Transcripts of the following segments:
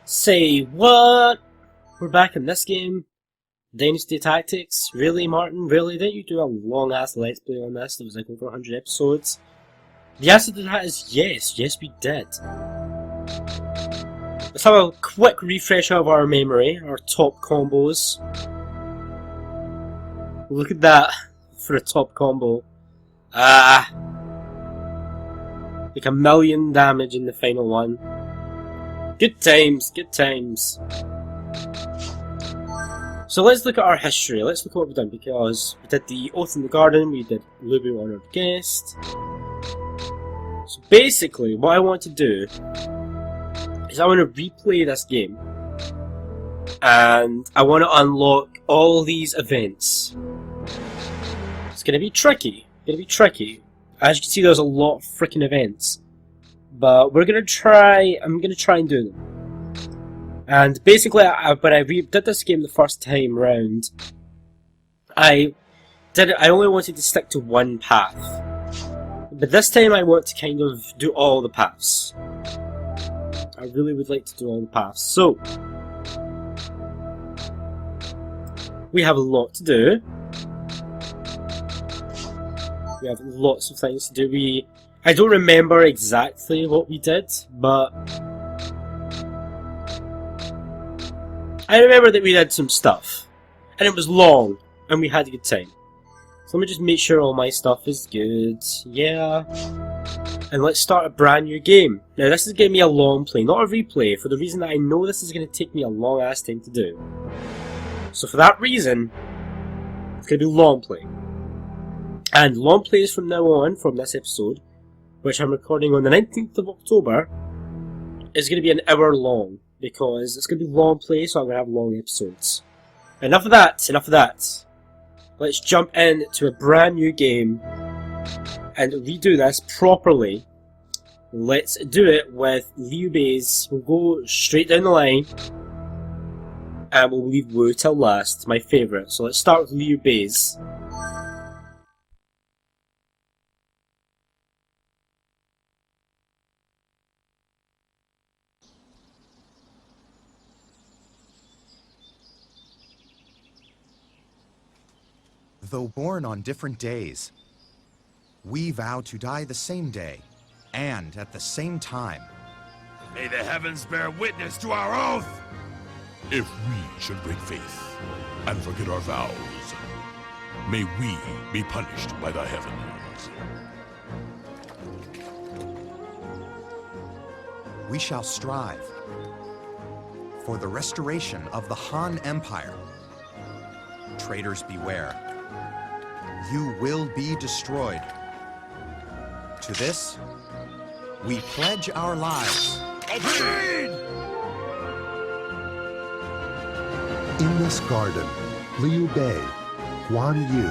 Say what? We're back in this game. Dynasty Tactics. Really, Martin? Really? Didn't you do a long ass let's play on this? That was like over 100 episodes? The answer to that is yes. Yes, we did. Let's have a quick refresh of our memory, our top combos. Look at that for a top combo. Like 1,000,000 damage in the final one. Good times, good times. So let's look at our history, let's look at what we've done, because we did the Oath in the Garden, we did Liu Bei Honoured Guest. So basically, what I want to do is I want to replay this game, and I want to unlock all these events. It's going to be tricky, As you can see, there's a lot of freaking events. But I'm going to try and do them. And basically, when I did this game the first time round, I only wanted to stick to one path. But this time I want to kind of do all the paths. I really would like to do all the paths. So, we have a lot to do. We have lots of things to do. I don't remember exactly what we did, but I remember that we did some stuff, and it was long, and we had a good time. So let me just make sure all my stuff is good, yeah. And let's start a brand new game. Now this is going to be a long play, not a replay, for the reason that I know this is going to take me a long ass time to do. So for that reason, it's going to be long play. And long plays from now on, from this episode, which I'm recording on the 19th of October, is going to be an hour long, because it's going to be long play, so I'm going to have long episodes. Enough of that. Let's jump into a brand new game, and redo this properly. Let's do it with Liu Bei's. We'll go straight down the line, and we'll leave Wu till last, my favourite. So let's start with Liu Bei's. Though born on different days, we vow to die the same day, and at the same time. May the heavens bear witness to our oath! If we should break faith and forget our vows, may we be punished by the heavens. We shall strive for the restoration of the Han Empire. Traitors beware. You will be destroyed. To this, we pledge our lives. Agreed! In this garden, Liu Bei, Guan Yu,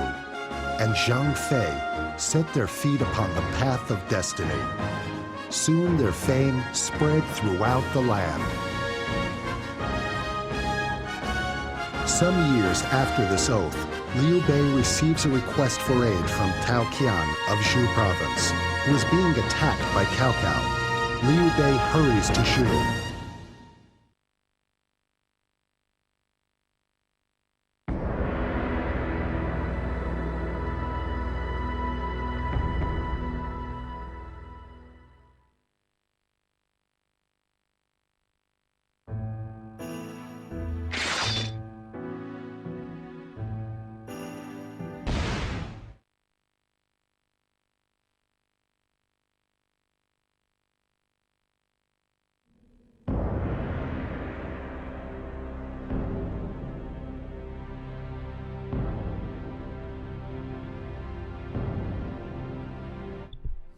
and Zhang Fei set their feet upon the path of destiny. Soon their fame spread throughout the land. Some years after this oath, Liu Bei receives a request for aid from Tao Qian of Zhu province, who is being attacked by Cao Cao. Liu Bei hurries to Zhu.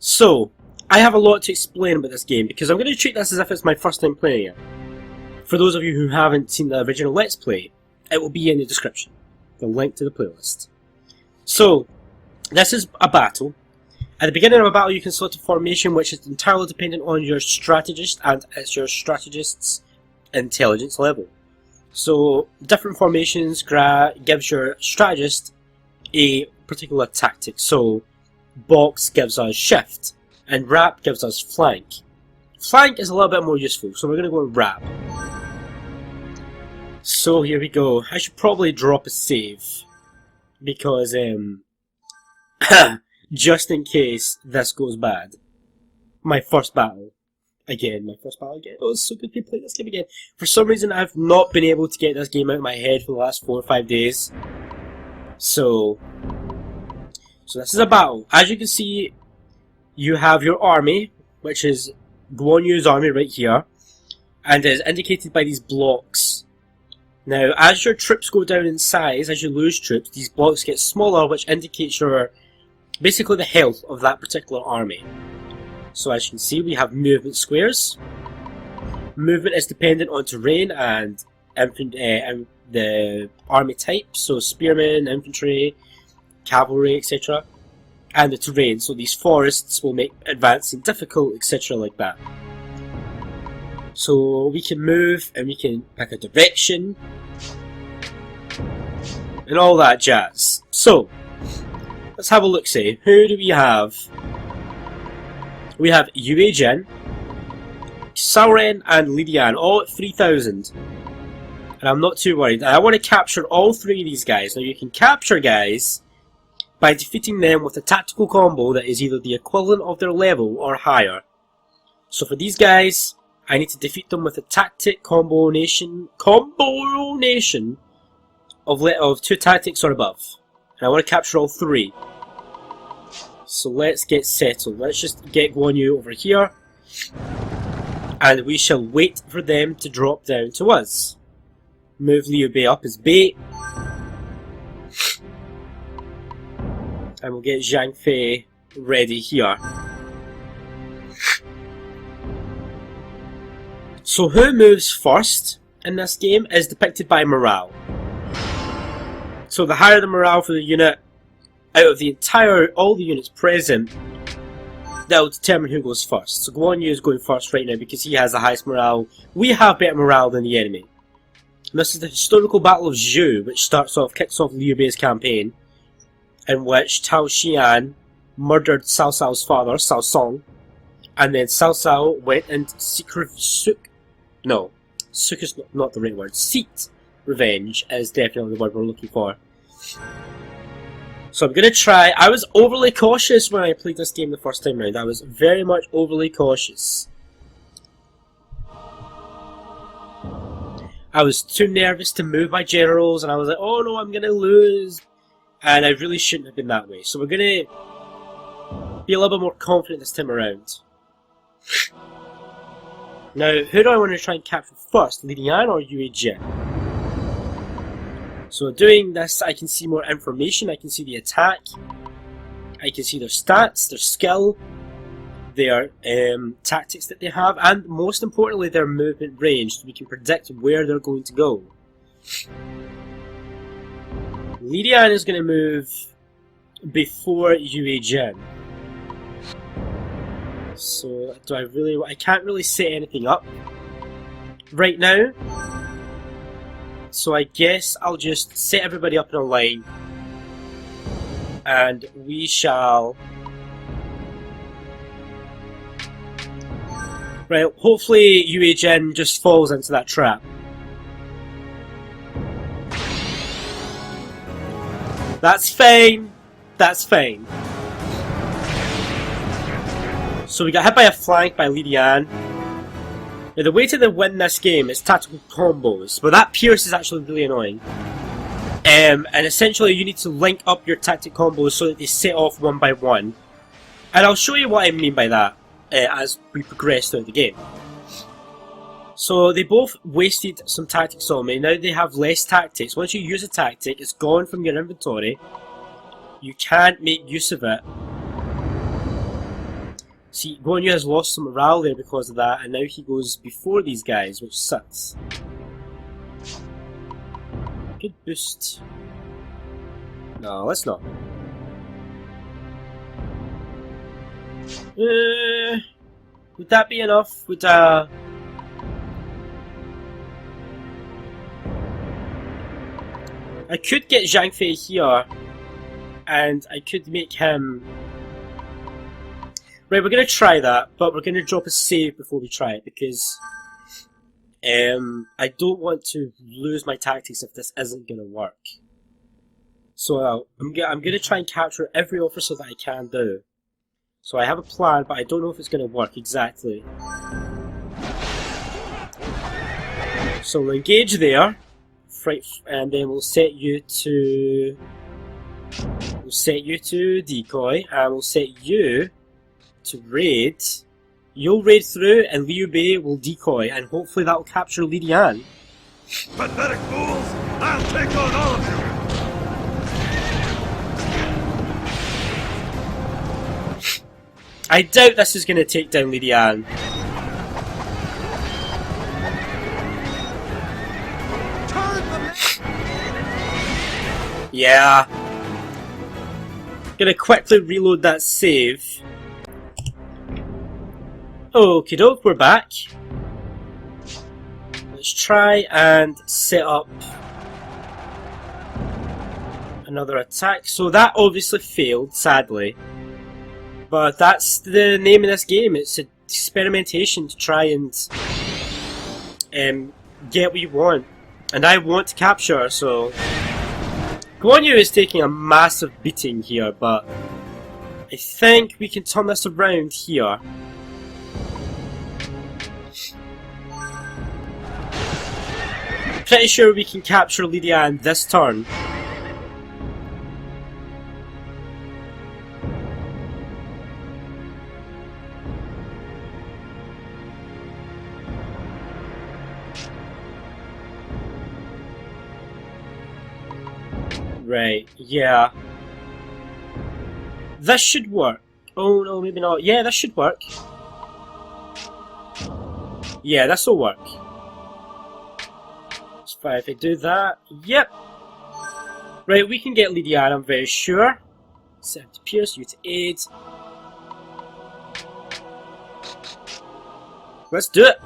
So, I have a lot to explain about this game because I'm going to treat this as if it's my first time playing it. For those of you who haven't seen the original Let's Play, it will be in the description, the link to the playlist. So, this is a battle. At the beginning of a battle you can select a formation which is entirely dependent on your strategist and it's your strategist's intelligence level. So, different formations gives your strategist a particular tactic. So, box gives us shift, and wrap gives us flank. Flank is a little bit more useful, so we're going to go with wrap. So here we go. I should probably drop a save, because just in case this goes bad. My first battle. Again, my first battle again. Oh, it's so good to play this game again. For some reason I've not been able to get this game out of my head for the last 4 or 5 days. So this is a battle. As you can see, you have your army, which is Guan Yu's army right here, and is indicated by these blocks. Now, as your troops go down in size, as you lose troops, these blocks get smaller, which indicates your basically the health of that particular army. So as you can see, we have movement squares. Movement is dependent on terrain and the army type, so spearmen, infantry, cavalry, etc. And the terrain, so these forests will make advancing difficult, etc. like that. So we can move and we can pick a direction and all that jazz. So let's have a look, see. Who do we have? We have Liu Bei, Sauren and Lidian, all at 3000. And I'm not too worried. I want to capture all 3 of these guys. Now you can capture guys by defeating them with a tactical combo that is either the equivalent of their level or higher. So for these guys, I need to defeat them with a tactic combination of 2 tactics or above. And I want to capture all 3. So let's get settled. Let's just get Guan Yu over here. And we shall wait for them to drop down to us. Move Liu Bei up as bait. And we'll get Zhang Fei ready here. So who moves first in this game is depicted by morale. So the higher the morale for the unit, out of the all the units present, that will determine who goes first. So Guan Yu is going first right now because he has the highest morale. We have better morale than the enemy. And this is the historical battle of Zhuo, which kicks off Liu Bei's campaign, in which Tao Xian murdered Cao Cao's father, Cao Song, and then Cao Cao went and seek is not the right word. Seeked revenge is definitely the word we're looking for. So I'm going to try. I was overly cautious when I played this game the first time round. I was very much overly cautious. I was too nervous to move my generals, and I was like, oh no, I'm going to lose. And I really shouldn't have been that way. So we're going to be a little bit more confident this time around. Now, who do I want to try and capture first? Lidian or Liu Bei? So doing this, I can see more information. I can see the attack. I can see their stats, their skill, their tactics that they have, and most importantly, their movement range. So we can predict where they're going to go. Lidian is going to move before Liu Bei. So I can't really set anything up right now. So I guess I'll just set everybody up in a line, and we shall... Right, hopefully Liu Bei just falls into that trap. That's fine. That's fine. So we got hit by a flank by Lidian. Now the way to win this game is tactical combos, but that pierce is actually really annoying. And essentially you need to link up your tactic combos so that they set off one by one. And I'll show you what I mean by that as we progress through the game. So they both wasted some tactics on me. Now they have less tactics. Once you use a tactic, it's gone from your inventory. You can't make use of it See, Guan Yu has lost some morale there because of that, and now he goes before these guys, which sucks. Good boost. No, let's not. Would that be enough? Would I could get Zhang Fei here, and I could make him. Right, we're gonna try that, but we're gonna drop a save before we try it because I don't want to lose my tactics if this isn't gonna work. So I'm gonna try and capture every officer that I can do. So I have a plan, but I don't know if it's gonna work exactly. So we'll engage there, and then we'll set you to decoy, and we'll set you to raid. You'll raid through, and Liu Bei will decoy, and hopefully that will capture Li Dian. Pathetic fools! I'll take on all of you! I doubt this is going to take down Li Dian. Yeah. Gonna quickly reload that save. Okie doke, we're back. Let's try and set up another attack. So that obviously failed, sadly. But that's the name of this game. It's an experimentation to try and get what you want. And I want to capture, so... Guan Yu is taking a massive beating here, but I think we can turn this around here. Pretty sure we can capture Li Dian this turn. Right, yeah. This should work. Oh no, maybe not. Yeah, this should work. Yeah, this'll work. It's fine if I do that. Yep. Right, we can get Li Dian, I'm very sure. Set him to pierce, you to aid. Let's do it.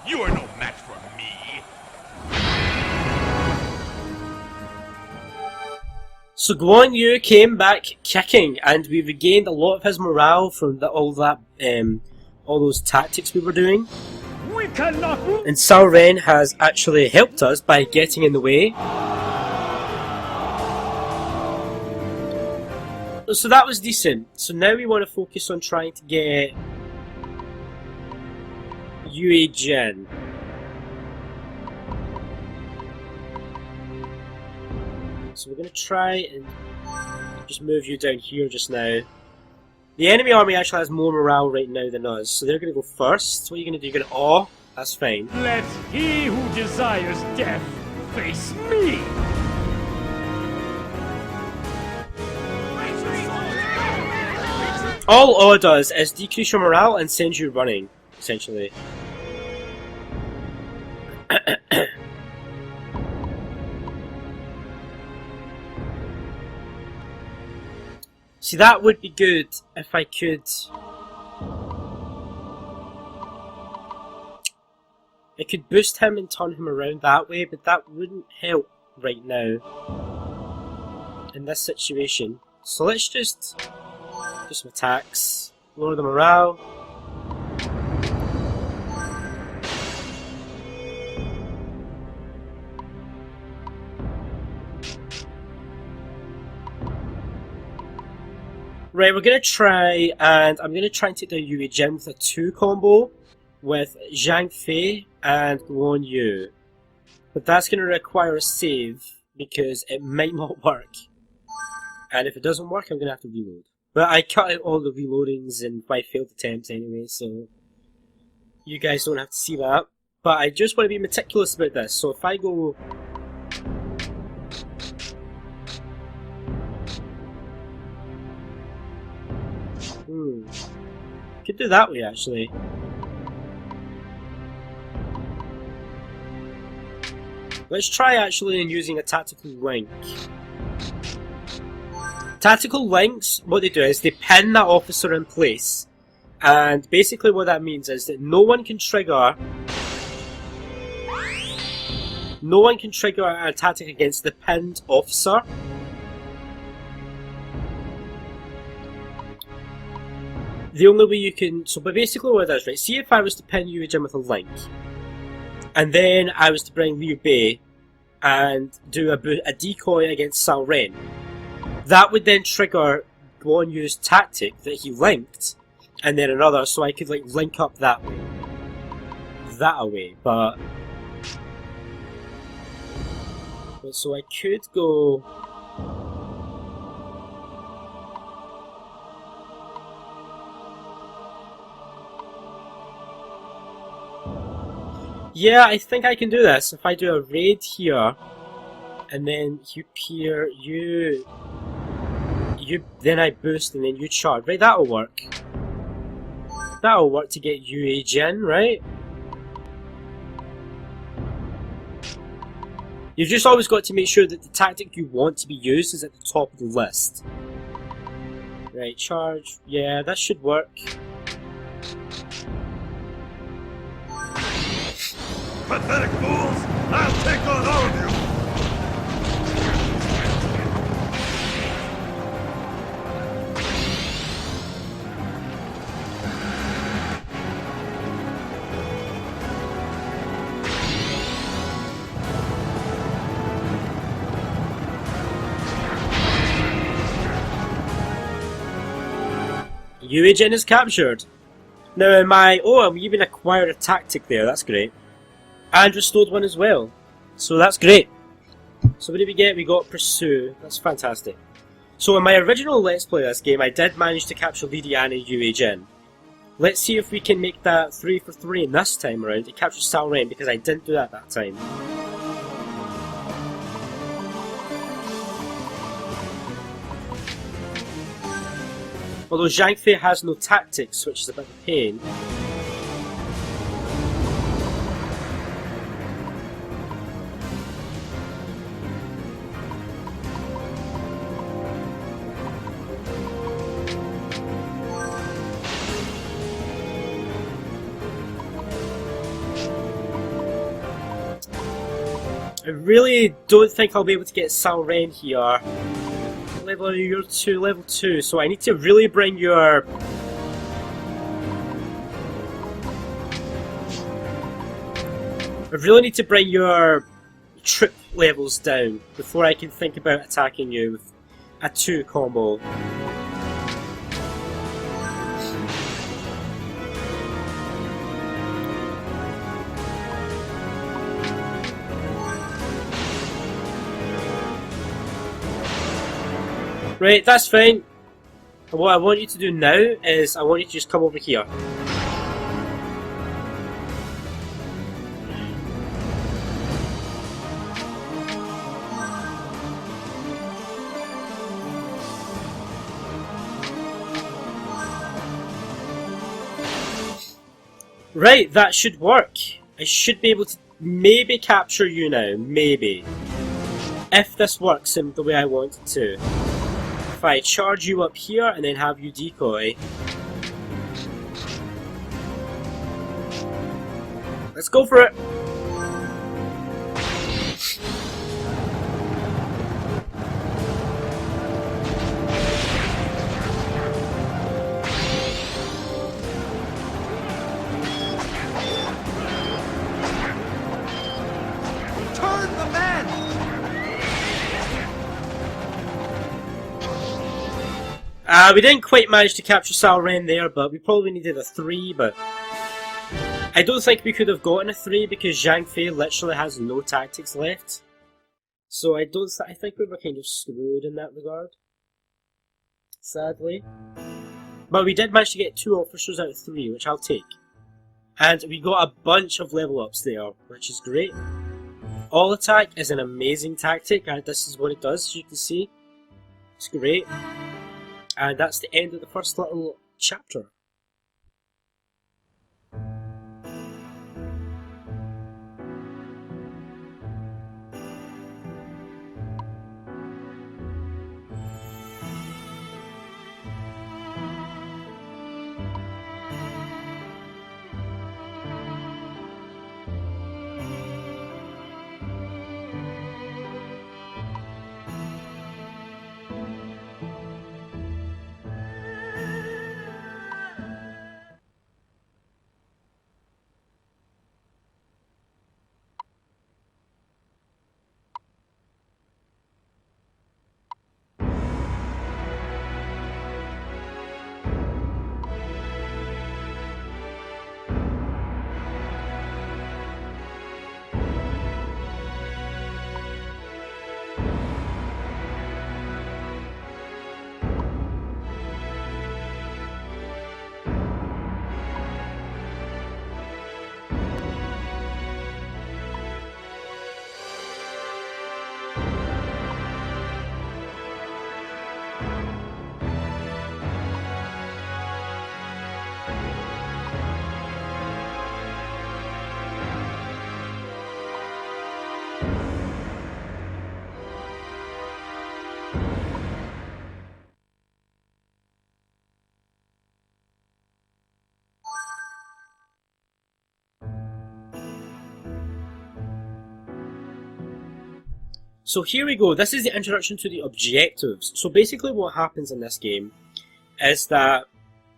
You are no match for me. So Guan Yu came back kicking, and we regained a lot of his morale from all those tactics we were doing. We cannot move. And Cao Ren has actually helped us by getting in the way. So that was decent. So now we want to focus on trying to get Yue Jin. So we're going to try and just move you down here just now. The enemy army actually has more morale right now than us, so they're going to go first. So what are you going to do? You're going to awe? That's fine. Let he who desires death face me. All awe does is decrease your morale and send you running, essentially. See, that would be good if I could... I could boost him and turn him around that way, but that wouldn't help right now in this situation. So let's just do some attacks, lower the morale. Right, we're gonna try, and I'm gonna try and take down Yue Jin with a 2 combo with Zhang Fei and Guan Yu. But that's gonna require a save because it might not work. And if it doesn't work, I'm gonna have to reload. But I cut out all the reloadings and my failed attempts anyway, so you guys don't have to see that. But I just want to be meticulous about this, so if I go... Could do that way, actually. Let's try actually in using a tactical link. Tactical links, what they do is they pin that officer in place. And basically what that means is that no one can trigger an tactic against the pinned officer. The only way you can... So, but basically what it is, right, see if I was to pin Yue Jin with a link, and then I was to bring Liu Bei and do a decoy against Sao Ren, that would then trigger Guan Yu's tactic that he linked, and then another, so I could like link up that way. That away, but so I could go... Yeah, I think I can do this. If I do a raid here, and then you peer, you then I boost, and then you charge. Right, that'll work. That'll work to get Yue Jin, right? You've just always got to make sure that the tactic you want to be used is at the top of the list. Right, charge. Yeah, that should work. Pathetic fools! I'll take on all of you! Yue Jin is captured. Now my... Oh, we even acquired a tactic there, that's great. And restored one as well. So that's great. So what did we get? We got Pursue. That's fantastic. So in my original Let's Play this game, I did manage to capture Lidian and Yue Jin. Let's see if we can make that 3 for 3 in this time around to capture Sao Ren, because I didn't do that time. Although Zhang Fei has no tactics, which is a bit of a pain. I really don't think I'll be able to get Sao Ren here. Level you're 2, level 2, so I need to really bring your... I really need to bring your troop levels down before I can think about attacking you with a 2 combo. Right, that's fine. And what I want you to do now is I want you to just come over here. Right, that should work. I should be able to maybe capture you now, maybe. If this works in the way I want it to. If I charge you up here and then have you decoy. Let's go for it! Turn the men! We didn't quite manage to capture Sal Ren there, but we probably needed a 3, but I don't think we could have gotten a 3 because Zhang Fei literally has no tactics left. So I think we were kind of screwed in that regard. Sadly. But we did manage to get 2 officers out of 3, which I'll take. And we got a bunch of level ups there, which is great. All attack is an amazing tactic, and this is what it does, as you can see. It's great. And that's the end of the first little chapter. So here we go, this is the introduction to the objectives. So basically what happens in this game is that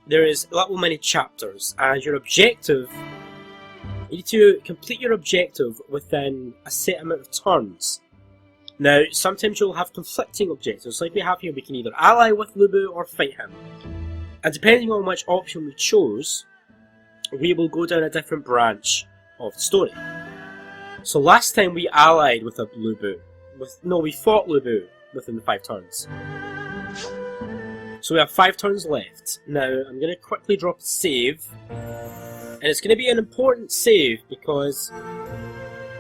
there is little mini chapters, and your objective, you need to complete your objective within a set amount of turns. Now, sometimes you'll have conflicting objectives, like we have here. We can either ally with Liu Bei or fight him. And depending on which option we chose, we will go down a different branch of the story. So last time we allied with a Liu Bei. We fought Liu Bei within the 5 turns. So we have 5 turns left. Now, I'm going to quickly drop a save. And it's going to be an important save because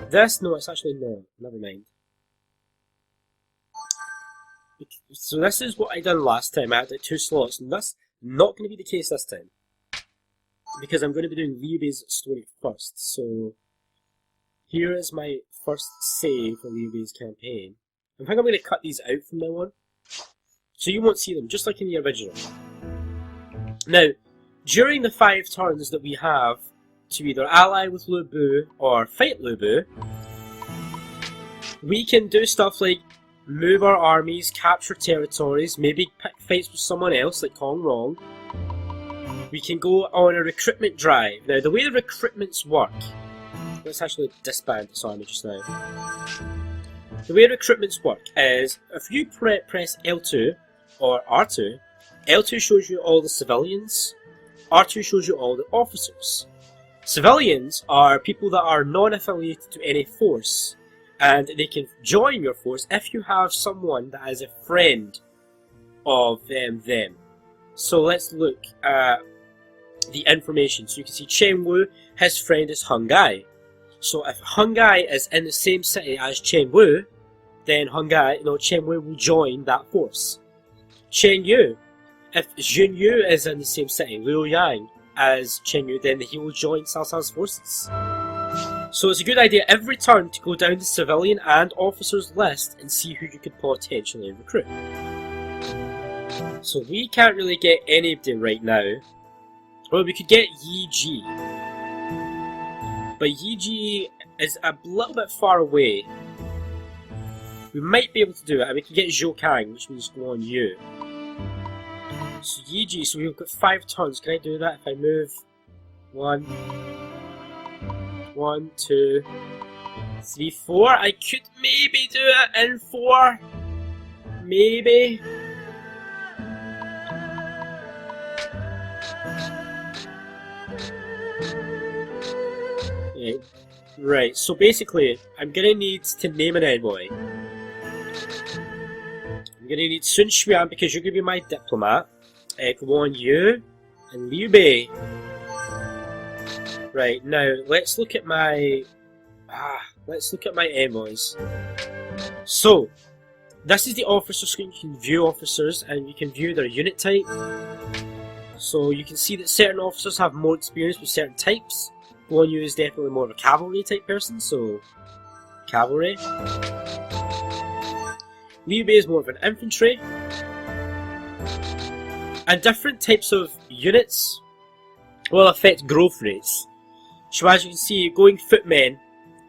this... No, it's actually not. Never mind. So this is what I done last time. I had like 2 slots. And that's not going to be the case this time. Because I'm going to be doing Liu Bei's story first. So here is my first save for Liu Bei's campaign. I think I'm going to cut these out from now on, so you won't see them, just like in the original. Now, during the 5 turns that we have to either ally with Liu Bei or fight Liu Bei, we can do stuff like move our armies, capture territories, maybe pick fights with someone else like Kong Rong. We can go on a recruitment drive. Now, the way the recruitments work... Let's actually disband this army just now. The way recruitments work is, if you press L2 or R2, L2 shows you all the civilians, R2 shows you all the officers. Civilians are people that are non-affiliated to any force, and they can join your force if you have someone that is a friend of them. So let's look at the information. So you can see Chen Wu, his friend is Hung Gai. So if Hung Gai is in the same city as Chen Wu, then Chen Wu will join that force. Chen Yu, if Jun Yu is in the same city, Liu Yang, as Chen Yu, then he will join Cao Cao's forces. So it's a good idea every turn to go down the civilian and officers list and see who you could potentially recruit. So we can't really get anybody right now. Well, we could get Yi Ji. But Yi Ji is a little bit far away. We might be able to do it, and we can get Zhou Kang, which means go on you. So Yi Ji, so we've got 5 turns. Can I do that if I move 1, 2, 3, 4? I could maybe do it in 4. Maybe. Yeah. Right, so basically, I'm gonna need to name an envoy. I'm gonna need Sun Xuan because you're gonna be my diplomat. Yuan Yu and Liu Bei. Right, now let's look at my envoys. So, this is the officer screen. You can view officers and you can view their unit type. So you can see that certain officers have more experience with certain types. Yuan Yu is definitely more of a cavalry type person, so cavalry. Liu Bei is more of an infantry. And different types of units will affect growth rates. So as you can see, going footmen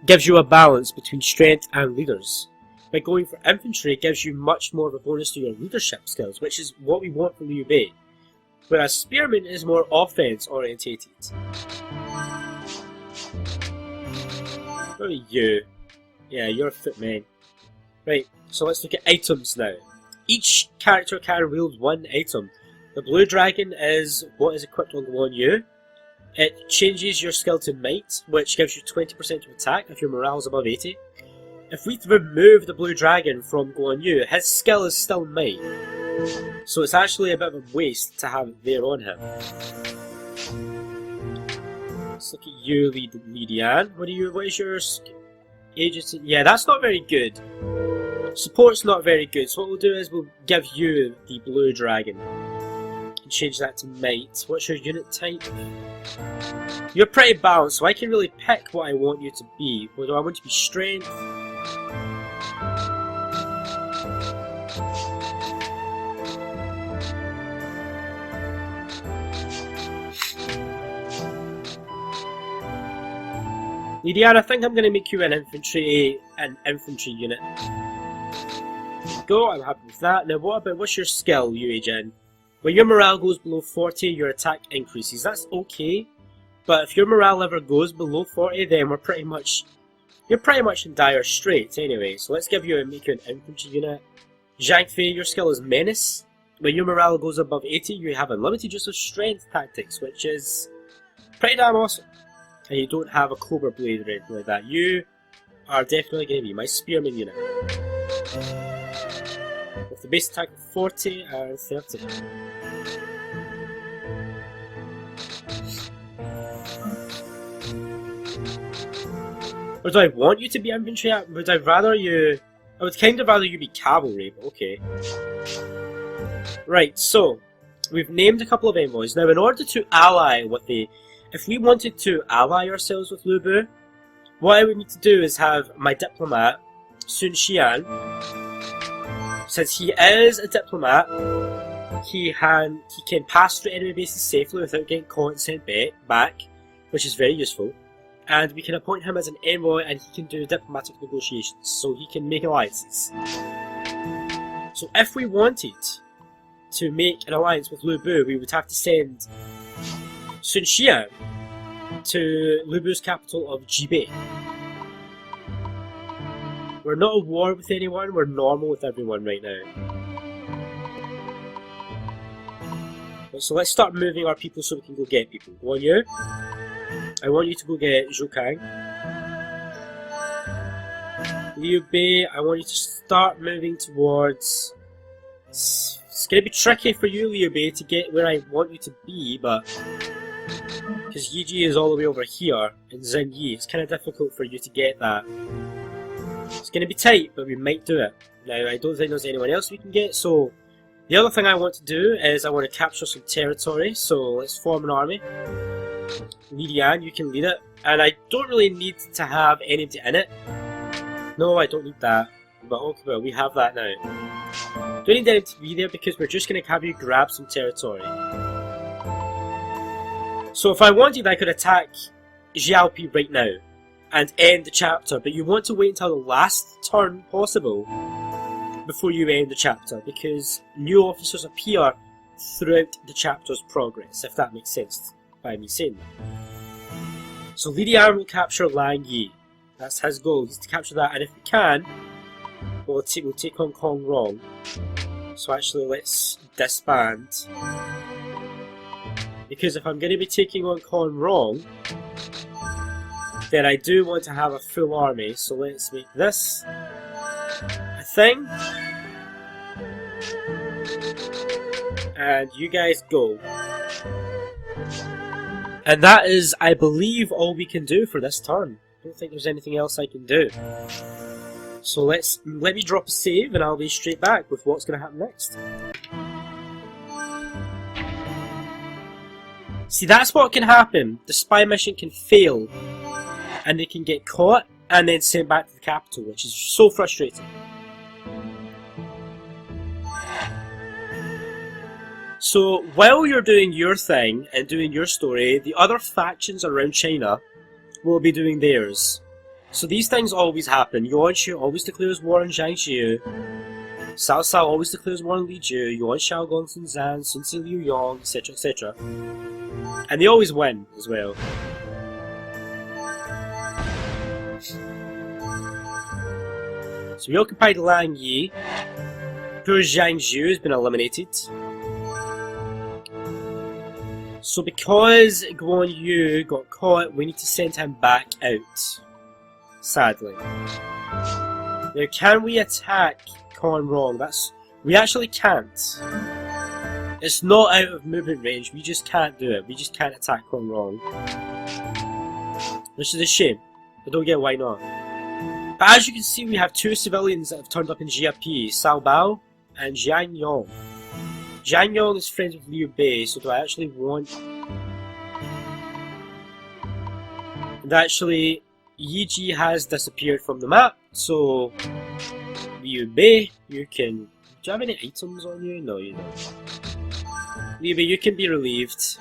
gives you a balance between strength and leaders. By going for infantry, it gives you much more of a bonus to your leadership skills, which is what we want for Liu Bei. Whereas spearmen is more offense orientated. What are you? Yeah, you're a footman. Right, so let's look at items now. Each character can wield one item. The blue dragon is what is equipped on Yuan Yu. It changes your skill to might, which gives you 20% of attack if your morale is above 80. If we remove the blue dragon from Yuan Yu, his skill is still might. So it's actually a bit of a waste to have it there on him. Let's look at you, Li Dian. What is your agency? Yeah, that's not very good. Support's not very good, so what we'll do is we'll give you the blue dragon. And change that to might. What's your unit type? You're pretty balanced, so I can really pick what I want you to be. Whether I want you to be strength. Lydian, I think I'm going to make you an infantry unit. Go, I'm happy with that. Now what's your skill, UHN? When your morale goes below 40, your attack increases. That's okay, but if your morale ever goes below 40, then you're pretty much in dire straits anyway. So let's make you an infantry unit. Zhang Fei, your skill is menace. When your morale goes above 80, you have unlimited use of strength tactics, which is pretty damn awesome. And you don't have a cobra blade or anything like that. You are definitely going to be my spearman unit. With the base attack of 40 and 30. Or do I want you to be infantry? Would I rather you... I would kind of rather you be cavalry, but okay. Right, so we've named a couple of envoys. Now in order to ally with the... If we wanted to ally ourselves with Liu Bei, what I would need to do is have my diplomat, Sun Xian. Since he is a diplomat, he can pass through enemy bases safely without getting caught and sent back, which is very useful. And we can appoint him as an envoy and he can do diplomatic negotiations, so he can make alliances. So if we wanted to make an alliance with Liu Bei, we would have to send Sun Xian to Liu Bei's capital of Jibei. We're not at war with anyone, we're normal with everyone right now. So let's start moving our people so we can go get people. Yuan Yu, I want you to go get Zhou Kang. Liu Bei, I want you to start moving towards... It's going to be tricky for you, Liu Bei, to get where I want you to be, but... Because Yiji is all the way over here, in Zhenyi, it's kind of difficult for you to get that. It's going to be tight, but we might do it. Now, I don't think there's anyone else we can get, so... The other thing I want to do is I want to capture some territory, so let's form an army. Li Dian, you can lead it. And I don't really need to have anybody in it. No, I don't need that. But okay, well, we have that now. Don't need anybody to be there because we're just going to have you grab some territory. So if I wanted, I could attack Xiaopi right now and end the chapter, but you want to wait until the last turn possible before you end the chapter, because new officers appear throughout the chapter's progress, if that makes sense by me saying that. So Li Dian will capture Lang Yi. That's his goal, is to capture that, and if we can, we'll take on Kong Rong. So actually let's disband. Because if I'm going to be taking on Con Rong, then I do want to have a full army. So let's make this a thing. And you guys go. And that is, I believe, all we can do for this turn. I don't think there's anything else I can do. So let me drop a save and I'll be straight back with what's going to happen next. See, that's what can happen. The spy mission can fail and they can get caught and then sent back to the capital, which is so frustrating. So while you're doing your thing and doing your story, the other factions around China will be doing theirs. So these things always happen. Yuan Shu always declares war on Jiangsu. Cao Cao always declares war on Li Ju. Yuan Shao Gong Sun Zan, Sun Si Liu Yong, etc. etc. And they always win as well. So we occupied Lang Yi. Poor Zhang Zhu has been eliminated. So because Guan Yu got caught, we need to send him back out. Sadly. Now can we attack Con Rong? We actually can't. It's not out of movement range, we just can't do it. We just can't attack Con Rong. Which is a shame. I don't get why not. But as you can see, we have two civilians that have turned up in GIP, Cao Bao and Jiang Yong. Jiang Yong is friends with Liu Bei, so do I actually want... And actually, Yi Ji has disappeared from the map, so... Liu Bei, you can... Do you have any items on you? No, you don't. Liu Bei, you can be relieved.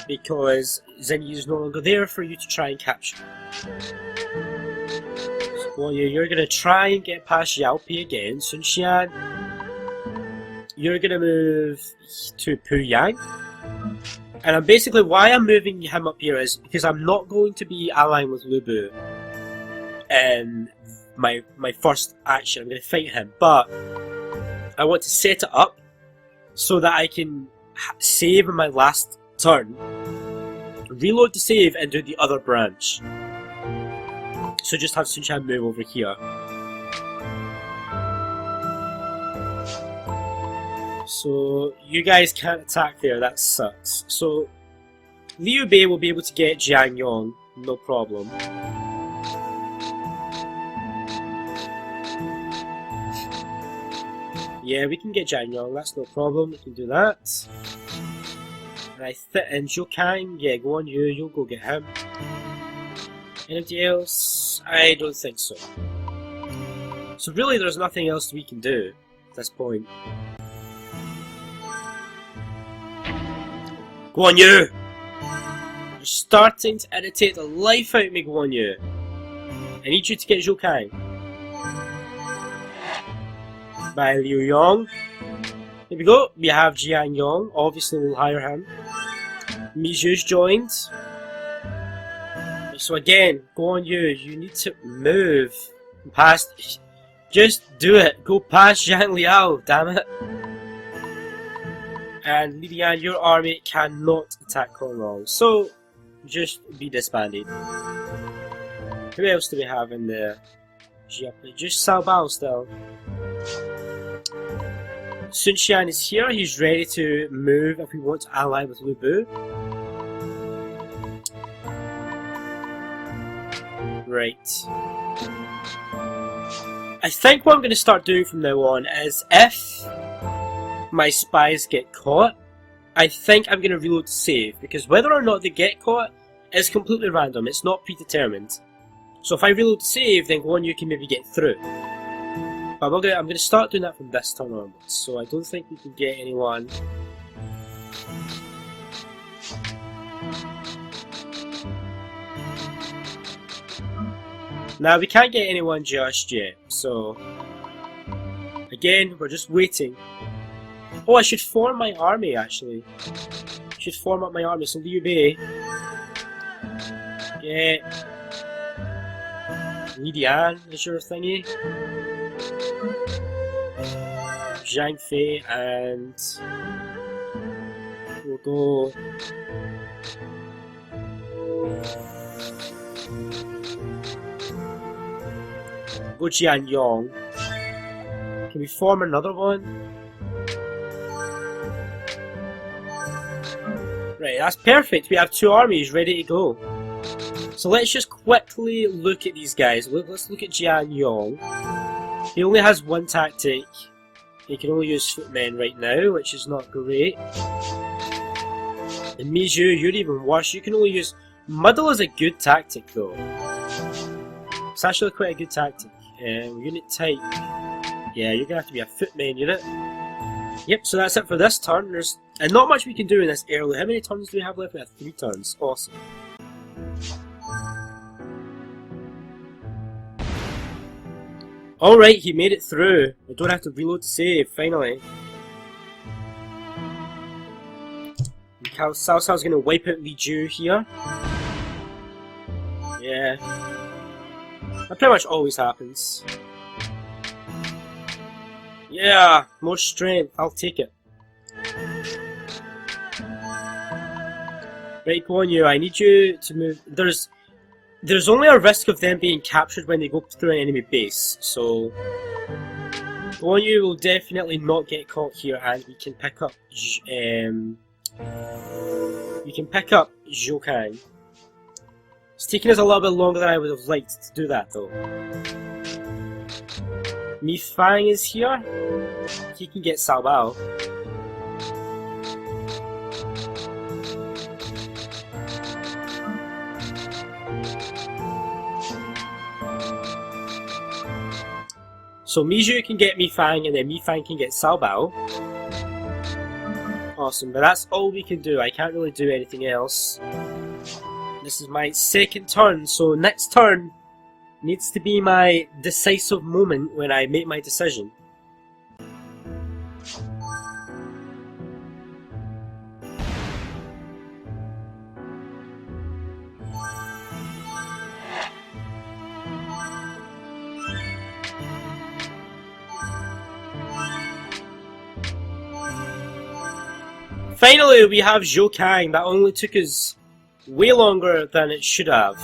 Because Zenyi is no longer there for you to try and capture. So you're gonna try and get past Yao Pei again, Sun Xian. You're gonna move to Puyang. And I'm basically, why I'm moving him up here is because I'm not going to be allying with Lu Bu in my first action. I'm going to fight him, but I want to set it up so that I can save in my last turn, reload the save and do the other branch. So just have Sun Chan move over here. So you guys can't attack there, that sucks. So Liu Bei will be able to get Jiang Yong, no problem. Yeah, we can get Jiang Yong, that's no problem, we can do that. And Zhou Kang, yeah, go on you, you'll go get him. Anybody else? I don't think so. So really there's nothing else we can do at this point. Guan Yu! You're starting to irritate the life out of me, Guan Yu. I need you to get Zhou Kang. By Liu Yong. Here we go. We have Jiang Yong. Obviously we'll hire him. Miju's joined. So again, Guan Yu, you need to move past... Just do it. Go past Zhang Liao, damn it. And Li Dian, your army cannot attack Con Rong, so just be disbanded. Who else do we have in there? Just Cao Bao still. Sun Xian is here, he's ready to move if we want to ally with Lu Bu. Right. I think what I'm going to start doing from now on is if my spies get caught, I think I'm going to reload the save, because whether or not they get caught is completely random, it's not predetermined. So if I reload the save, then Guan Yu can maybe get through. But I'm going to start doing that from this turn onwards, so I don't think we can get anyone. Now we can't get anyone just yet, so again, we're just waiting. Oh, I should form my army actually. I should form up my army. So Liu Bei, get Li Dian is your thingy. Zhang Fei, and we'll go. Go Jian Yong. Can we form another one? Right, that's perfect. We have 2 armies ready to go. So let's just quickly look at these guys. Let's look at Jian Yong. He only has 1 tactic. He can only use footmen right now, which is not great. And Miju, you're even worse. You can only use... Muddle is a good tactic though. It's actually quite a good tactic. Unit type. Yeah, you're gonna have to be a footman unit. Yep, so that's it for this turn. And not much we can do in this early. How many turns do we have left? We have 3 turns. Awesome. Alright, he made it through. I don't have to reload to save, finally. Cao Cao's gonna wipe out Li Ju here. Yeah. That pretty much always happens. Yeah, more strength. I'll take it. Right, Guan Yu, I need you to move. There's only a risk of them being captured when they go through an enemy base, so Guan Yu will definitely not get caught here, and we can pick up Zhou Kang. It's taking us a little bit longer than I would have liked to do that though. Mi Fang is here. He can get Cao Bao. So Miju can get Mi Fang, and then Mi Fang can get Cao Bao. Awesome, but that's all we can do. I can't really do anything else. This is my 2nd turn, so next turn needs to be my decisive moment when I make my decision. Finally, we have Zhou Kang. That only took us way longer than it should have.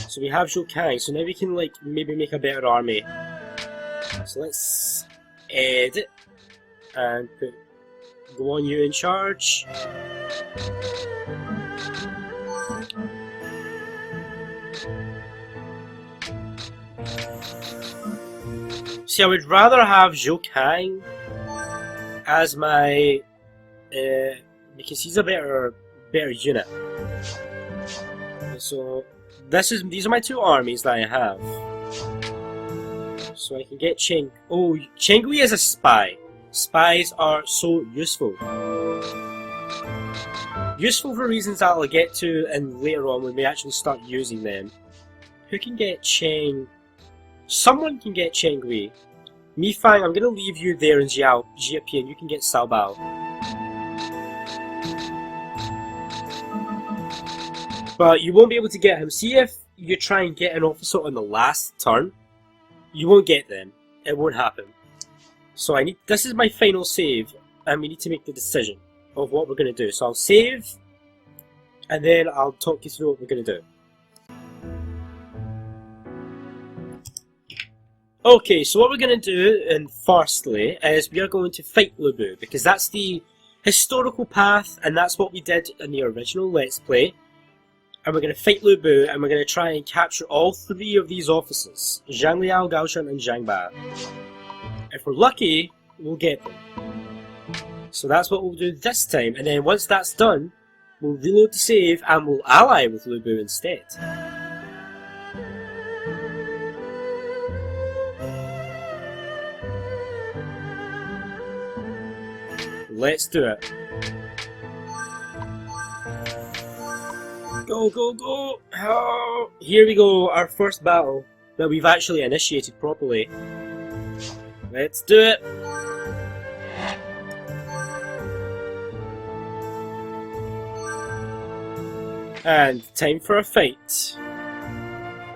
So we have Zhou Kang, so now we can like maybe make a better army. So let's edit and put Guan Yu in charge. See, I would rather have Zhou Kang as my because he's a better unit. So these are my 2 armies that I have. So I can get Cheng. Oh, Cheng Gui is a spy. Spies are so useful. Useful for reasons that I'll get to and later on when we actually start using them. Who can get Cheng? Someone can get Cheng Gui. Mi Fang, I'm gonna leave you there in Jiapi, and you can get Cao Bao. But you won't be able to get him. See if you try and get an officer on the last turn, you won't get them. It won't happen. So this is my final save, and we need to make the decision of what we're going to do. So I'll save, and then I'll talk you through what we're going to do. Okay, so what we're going to do, and firstly, is we are going to fight Liu Bei, because that's the historical path, and that's what we did in the original Let's Play. And we're going to fight Liu Bei, and we're going to try and capture all 3 of these officers, Zhang Liao, Gao Shen, and Zhang Ba. If we're lucky, we'll get them. So that's what we'll do this time, and then once that's done, we'll reload the save, and we'll ally with Liu Bei instead. Let's do it. Go, go, go! Oh, here we go, our first battle that we've actually initiated properly. Let's do it! And time for a fight.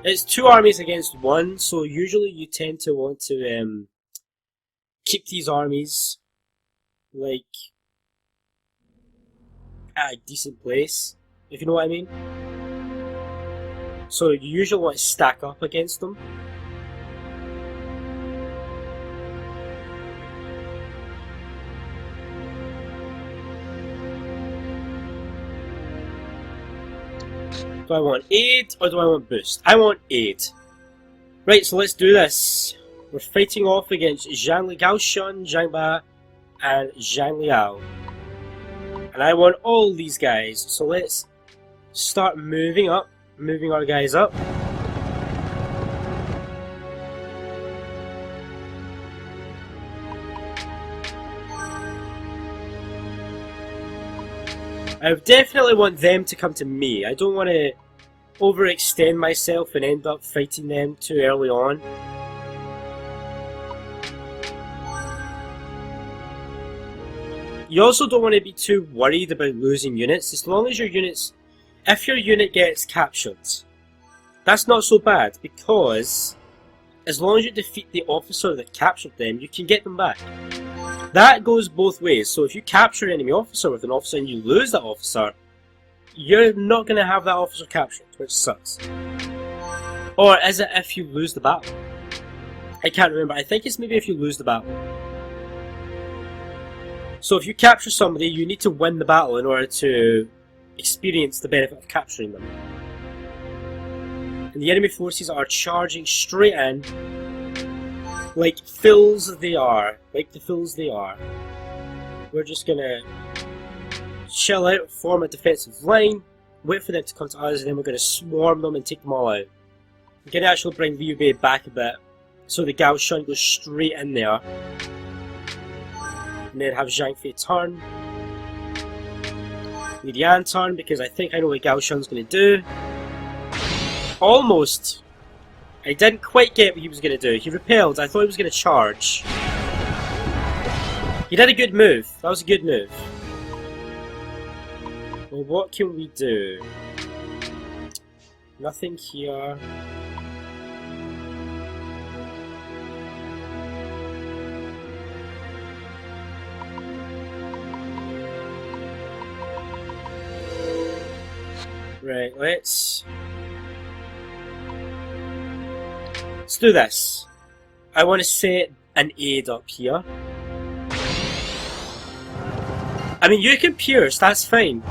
It's 2 armies against 1, so usually you tend to want to keep these armies like at a decent place, if you know what I mean. So you usually want to stack up against them. Do I want aid or do I want boost? I want aid. Right, so let's do this. We're fighting off against Zhang Li Gaoshun, Zhang Ba, and Zhang Liao. And I want all these guys, so let's start moving our guys up. I definitely want them to come to me. I don't want to overextend myself and end up fighting them too early on. You also don't want to be too worried about losing units, as long as your units... If your unit gets captured, that's not so bad, because as long as you defeat the officer that captured them, you can get them back. That goes both ways, so if you capture an enemy officer with an officer and you lose that officer, you're not going to have that officer captured, which sucks. Or is it if you lose the battle? I can't remember, I think it's maybe if you lose the battle. So if you capture somebody, you need to win the battle in order to experience the benefit of capturing them. And the enemy forces are charging straight in, like fools they are. Like the fools they are. We're just gonna chill out, form a defensive line, wait for them to come to us, and then we're gonna swarm them and take them all out. We're gonna actually bring Liu Bei back a bit, so the Gao Shun goes straight in there. And then have Zhang Fei turn. Li Dian turn, because I think I know what Gao Shun's going to do. Almost. I didn't quite get what he was going to do. He repelled. I thought he was going to charge. He did a good move. That was a good move. Well, what can we do? Nothing here. Right, let's do this. I want to set an aid up here. I mean, you can pierce, that's fine.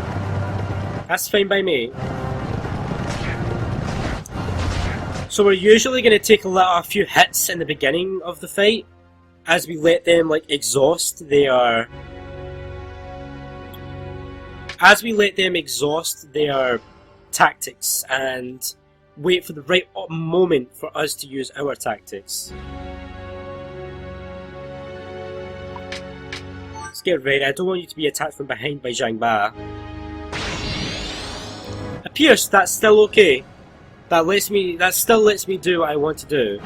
That's fine by me. So we're usually going to take a few hits in the beginning of the fight, as we let them like exhaust their... As we let them exhaust their tactics and wait for the right moment for us to use our tactics. Let's get ready. I don't want you to be attacked from behind by Zhang Ba. A pierce, that's still okay. That still lets me do what I want to do.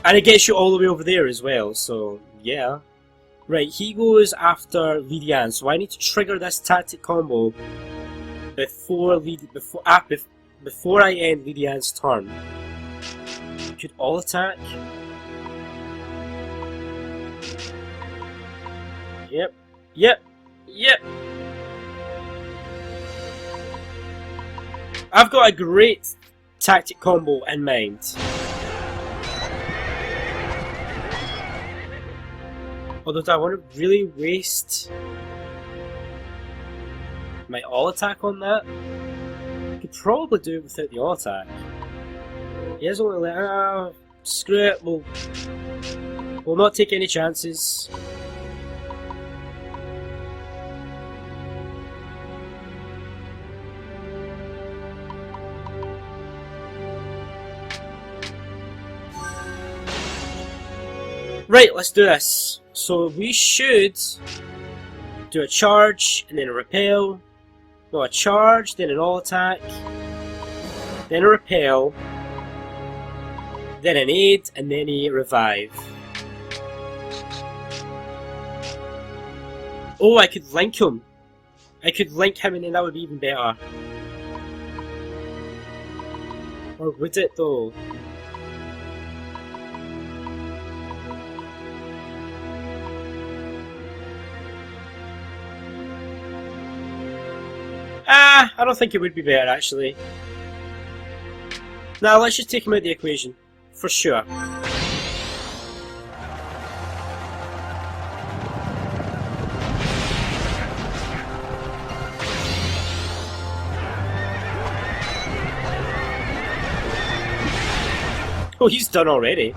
And it gets you all the way over there as well, so yeah. Right, he goes after Li Dian, so I need to trigger this tactic combo before I end Li Dian's turn. Could all attack? Yep. I've got a great tactic combo in mind. Although, do I want to really waste my all attack on that? I could probably do it without the all attack. He is only like, screw it, we'll not take any chances. Right, let's do this. So we should do a charge, and then a repel. No, a charge, then an all attack, then a repel, then an aid, and then a revive. Oh, I could link him. I could link him and then that would be even better. Or would it though? Nah, I don't think it would be better, actually. Nah, let's just take him out of the equation. For sure. Oh, he's done already.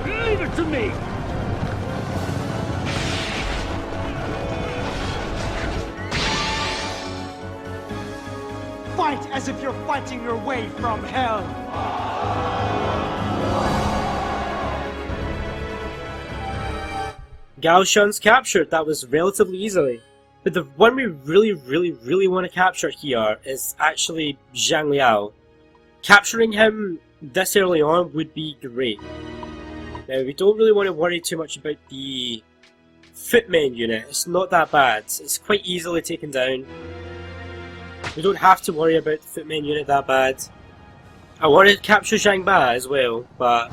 Leave it to me! Fight as if you're fighting your way from hell! Gao Shun's captured. That was relatively easily. But the one we really want to capture here is actually Zhang Liao. Capturing him this early on would be great. Now, we don't really want to worry too much about the footmen unit. It's not that bad. It's quite easily taken down. We don't have to worry about the footmen unit that bad. I want to capture Zhang Ba as well, but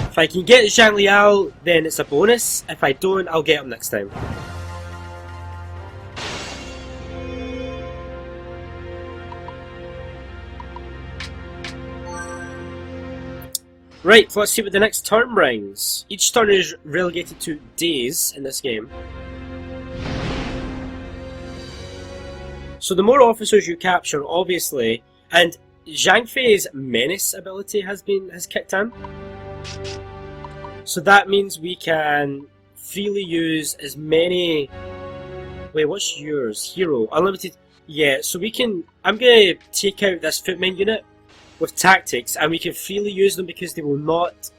if I can get Zhang Liao, then it's a bonus. If I don't, I'll get him next time. Right, so let's see what the next turn brings. Each turn is relegated to days in this game. So the more officers you capture, obviously, and Zhang Fei's menace ability has kicked in. So that means we can freely use as many... Wait, what's yours? Hero. Unlimited... Yeah, so we can... I'm going to take out this footman unit with tactics, and we can freely use them because they will not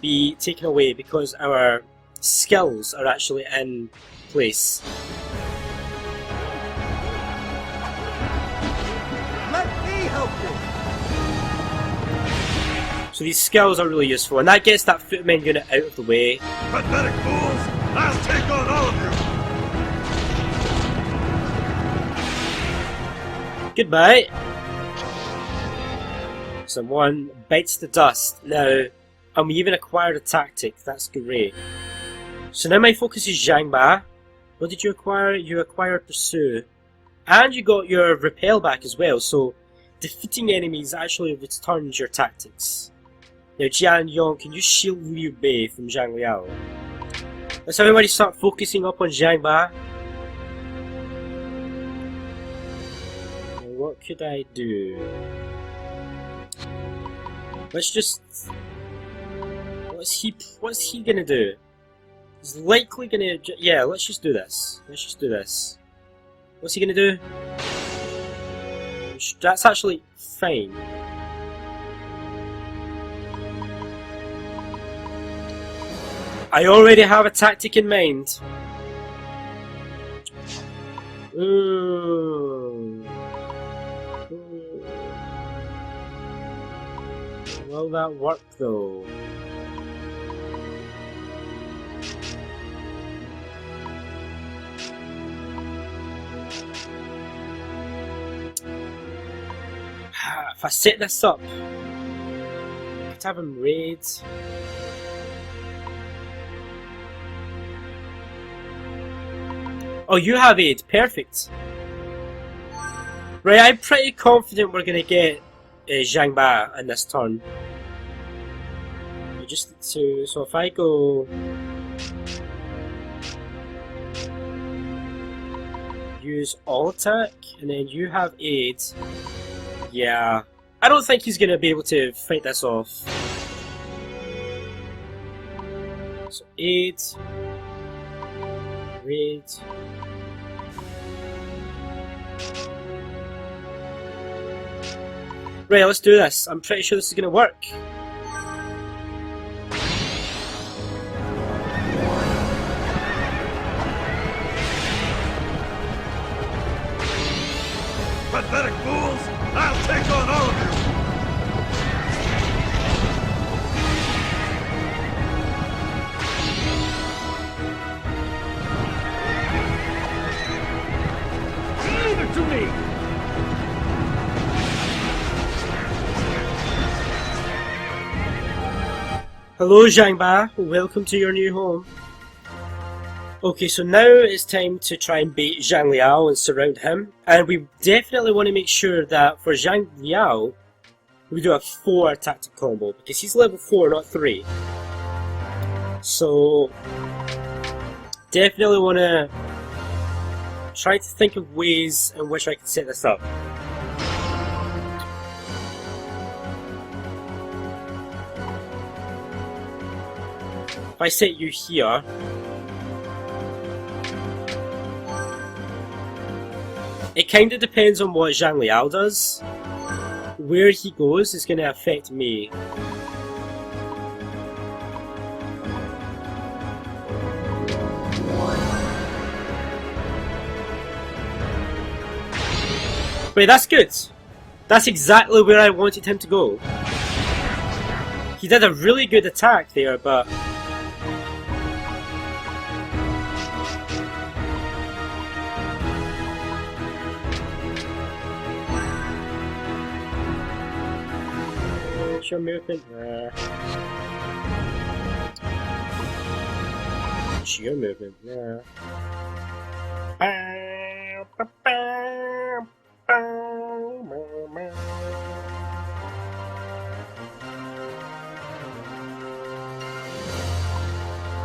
be taken away because our skills are actually in place. Let me help you! So these skills are really useful, and that gets that footman unit out of the way. Pathetic fools! I'll take on all of you! Goodbye. Someone bites the dust. Now, and we even acquired a tactic. That's great. So now my focus is Zhang Ba. What did you acquire? You acquired Pursue. And you got your Repel back as well. So defeating enemies actually returns your tactics. Now Jian Yong, can you shield Liu Bei from Zhang Liao? Let's everybody start focusing up on Zhang Ba. Now, what could I do? Let's just... What's he gonna do? He's likely gonna... Yeah, let's just do this. Let's just do this. What's he gonna do? That's actually fine. I already have a tactic in mind. Will that work though? If I set this up, I could have him raid. Oh, you have aid. Perfect. Right, I'm pretty confident we're gonna get Zhang Ba in this turn. So if I go use all attack and then you have aid, yeah, I don't think he's gonna be able to fight this off. So aid, raid. Right, let's do this. I'm pretty sure this is gonna work. Pathetic fools! I'll take on all of you! Leave it to me! Hello Zhang Ba, welcome to your new home. Okay, so now it's time to try and bait Zhang Liao and surround him. And we definitely want to make sure that for Zhang Liao, we do a 4 tactic combo, because he's level 4, not 3. So, definitely want to try to think of ways in which I can set this up. If I set you here, it kind of depends on what Zhang Liao does. Where he goes is going to affect me. Wait, that's good. That's exactly where I wanted him to go. He did a really good attack there, but... your movement there. Your movement there.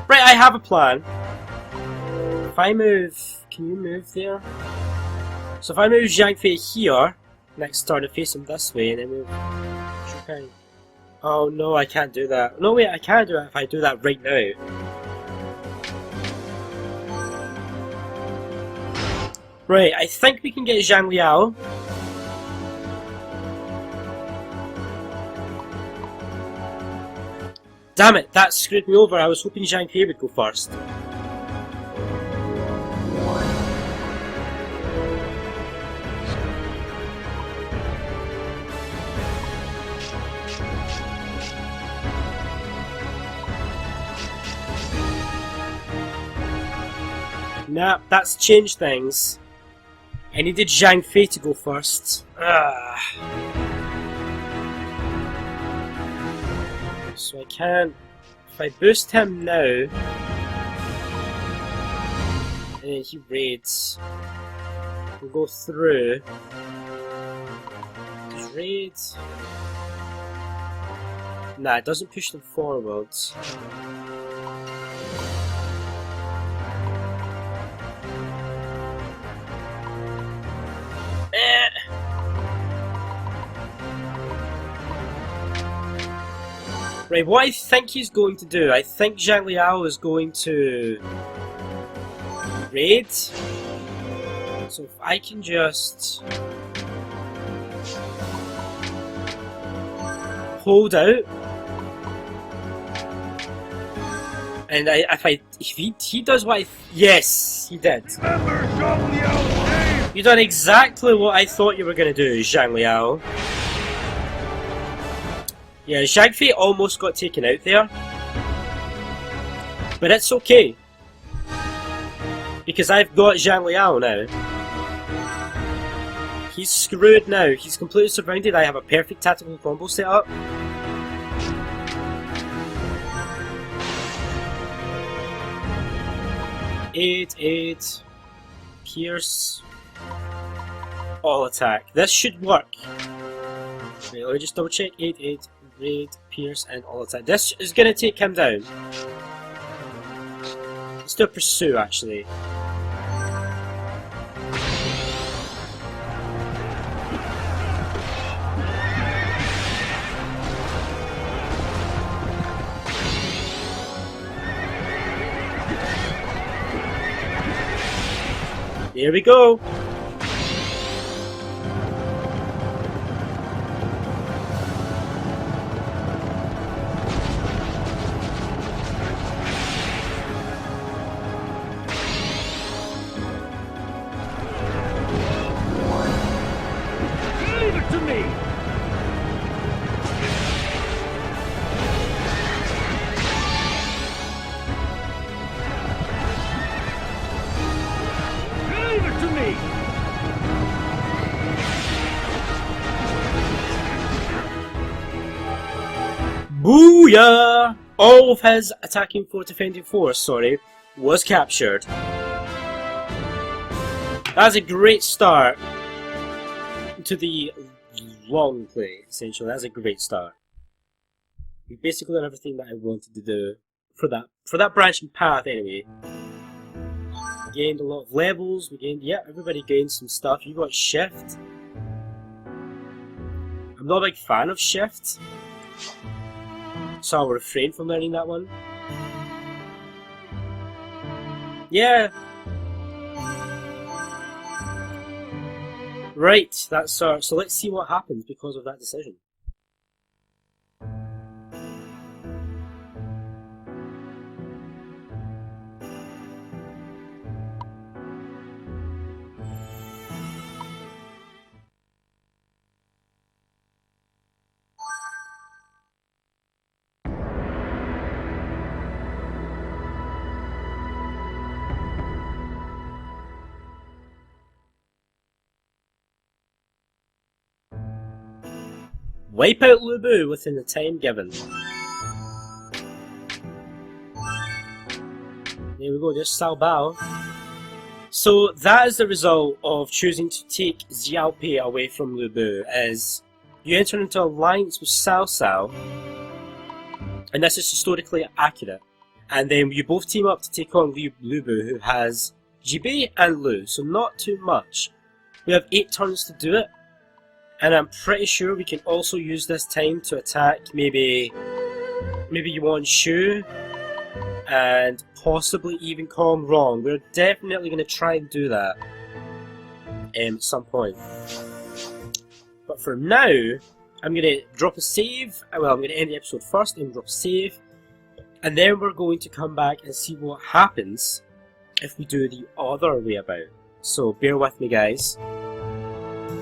Right, I have a plan. If I move, can you move there? So if I move Zhang Fei here, next turn, and face him this way, and then move Shukai. Oh no, I can't do that. No wait, I can do it if I do that right now. Right, I think we can get Zhang Liao. Damn it, that screwed me over. I was hoping Zhang Fei would go first. Nah, that's changed things. I needed Zhang Fei to go first. So I can't... If I boost him now... And then he raids... We'll go through... Does raids... Nah, it doesn't push them forwards. Right, what I think he's going to do, I think Zhang Liao is going to raid. So if I can just hold out, and if he does what yes, he did. You done exactly what I thought you were going to do, Zhang Liao. Yeah, Zhang Fei almost got taken out there. But it's okay. Because I've got Zhang Liao now. He's screwed now. He's completely surrounded. I have a perfect tactical combo set up. Eight, pierce, all attack. This should work. Wait, let me just double check. 8, raid, pierce, and all attack. This is gonna take him down. Let's do a pursue actually. Here we go. Leave it to me! Leave it to me! Booyah! all of his attacking force, defending force, sorry, was captured. That's a great start to the long play, essentially. That's a great start. We basically done everything that I wanted to do for that branching path anyway. We gained a lot of levels, everybody gained some stuff. You got shift. I'm not a big fan of shift, so I'll refrain from learning that one. Yeah. Right, that's so let's see what happens because of that decision. Wipe out Liu Bei within the time given. There we go, there's Cao Bao. So that is the result of choosing to take Zhuo Bei away from Liu Bei, as you enter into alliance with Cao, and this is historically accurate. And then you both team up to take on Liu Bei, who has Jibei and Liu, so not too much. We have 8 turns to do it. And I'm pretty sure we can also use this time to attack maybe Yuan Shu and possibly even Kong Rong. We're definitely going to try and do that at some point. But for now, I'm going to drop a save. Well, I'm going to end the episode first and drop a save. And then we're going to come back and see what happens if we do the other way about. So bear with me, guys.